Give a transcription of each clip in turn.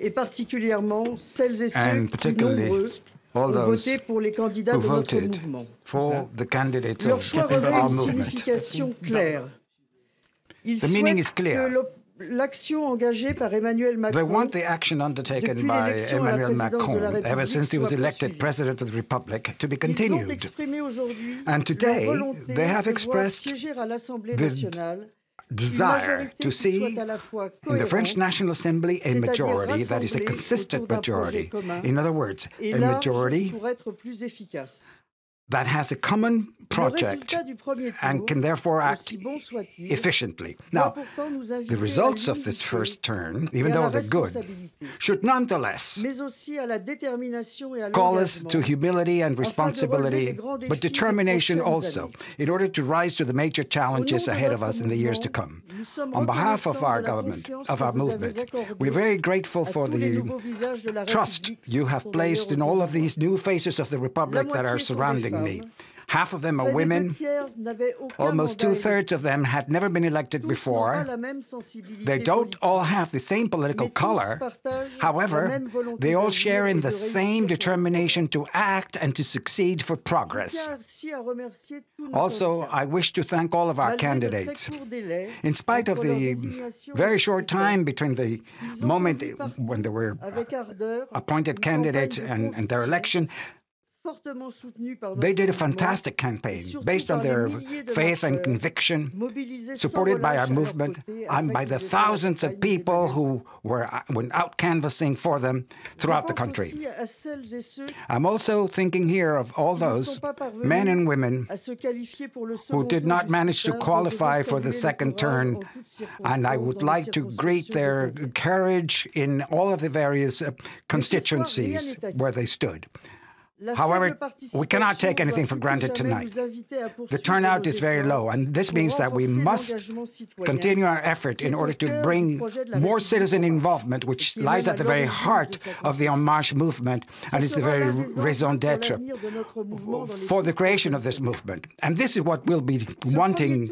et particulièrement celles et ceux and qui, particularly nombreux, all ont those voté pour les candidats who de notre voted mouvement. for the candidates Leur of choix revêt our une movement. signification claire. Ils The meaning is souhaitent clear. que l'action engagée par Emmanuel They Macron want the action undertaken depuis by l'élection à la Emmanuel présidence de la Macron ever République since he was soit elected poursuivie. president of the Republic to be Ils ont continued. exprimé aujourd'hui And today, leur volonté they have de voir expressed siéger à l'Assemblée the nationale desire to see à la fois in the French cohérente, National Assembly a majority that is a rassemblée consistent autour d'un majority. projet commun In other words, et a large majority pour être plus efficace. that has a common Le project résultat du premier and tour, can therefore act aussi bon soit-il, efficiently. doit Now, pourtant nous inviter the results à of this l'unité first turn, et even à la though they're good, responsabilité, should nonetheless mais aussi à la détermination et à call us to l'engagement humility and afin de relever responsibility, les grands but défis des determination prochaines also, années. in order to rise to the major Au nom challenges de ahead of notre us in the years to mouvement, come. nous sommes On behalf of reconnaissants our de la government, confiance of que our vous avez movement, accordée we're very grateful à for tous les the nouveaux visages de la trust République you qui have sont placed in d'ailleurs all autour of de these new faces of the Republic that are moitié sont des surrounding me. femmes. Half of them are Près des women. 2/3 n'avaient aucun Almost mandat two-thirds of them had never been elected Tous n'ont pas before. la même sensibilité They don't politique. all have the same political Mais tous color. partagent la However, même volonté they all d'agir share et in de the réussir same pour le determination to act and to succeed for Je progress. tiens aussi à remercier tous nos Also, candidats. I wish to thank all of our Malgré de très candidates. courts délais, In spite of entre leur the désignation very et short leur time between the ils ont moment conduit partout when they were avec ardeur appointed une candidates campagne de and their conviction election, fortement soutenue par they notre did a mouvement fantastic et campaign surtout based on par les their milliers de faith and marcheurs conviction, mobilisés sans supported by our relâche à leur movement, côté and afin by the qu'ils aient la thousands of campagne des people Emmanuel. who went out canvassing for them throughout the Je pense country. aussi à celles et ceux I'm also thinking here of all qui ne those sont pas parvenus men and women à se qualifier pour le who second did tour not du manage to scrutin, dont je qualify veux for the saluer le second courage turn, en toutes circonstances and I would dans les like to greet circonscriptions their votées. courage in all of the various constituencies rien n'est acquis. where they stood. La However, faible participation we cannot take doit anything for plus que granted jamais tonight. nous inviter à The poursuivre turnout nos is very efforts low, and this pour means that we renforcer must l'engagement citoyen continue our effort in order to bring more citizen involvement, which lies at the very heart of the En Marche movement and is the very raison d'etre for the creation of this movement. And this is what we'll be wanting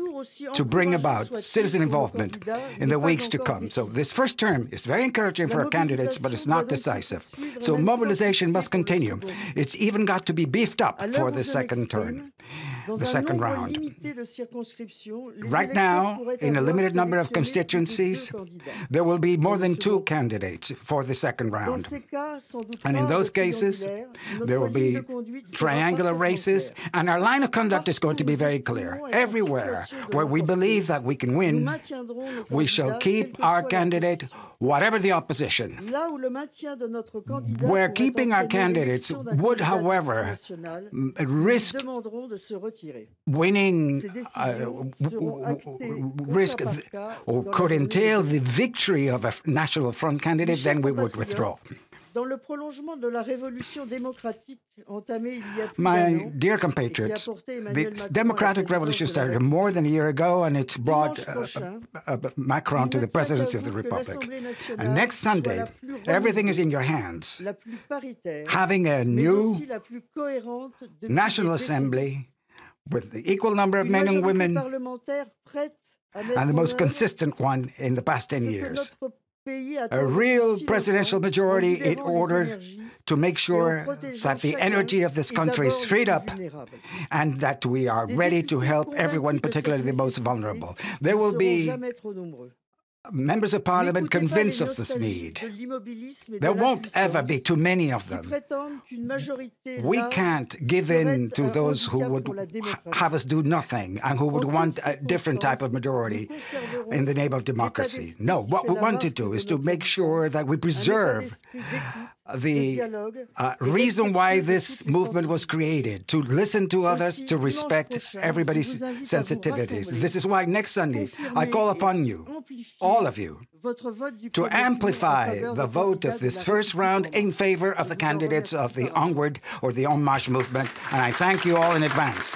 to bring about, citizen involvement, in the weeks to come. So this first term is very encouraging for our candidates, but it's not decisive. So mobilization must continue. It's even got to be beefed up for the second turn, the second round. Right now, in a limited number of constituencies, there will be more than 2 candidates for the second round. And in those cases, there will be triangular races, and our line of conduct is going to be very clear. Everywhere where we believe that we can win, we shall keep our candidate, whatever the opposition. Where keeping our candidates would, however, risk winning, risk or could entail the victory of a National Front candidate, then we would withdraw. My dear compatriots, the democratic revolution started more than a year ago, and it's brought Macron to the presidency of the Republic. And next Sunday, everything is in your hands. Having a new National Assembly with the equal number of men and women and the most consistent one in the past 10 years. A real presidential majority in order to make sure that the energy of this country is freed up and that we are ready to help everyone, particularly the most vulnerable. There will be members of parliament convinced of this need. There won't ever be too many of them. We can't give in to those who would have us do nothing and who would want a different type of majority in the name of democracy. No, what we want to do is to make sure that we preserve the reason why this movement was created, to listen to others, to respect everybody's sensitivities. This is why next Sunday I call upon you, all of you, to amplify the vote of this first round in favor of the candidates of the Onward or the En Marche movement. And I thank you all in advance.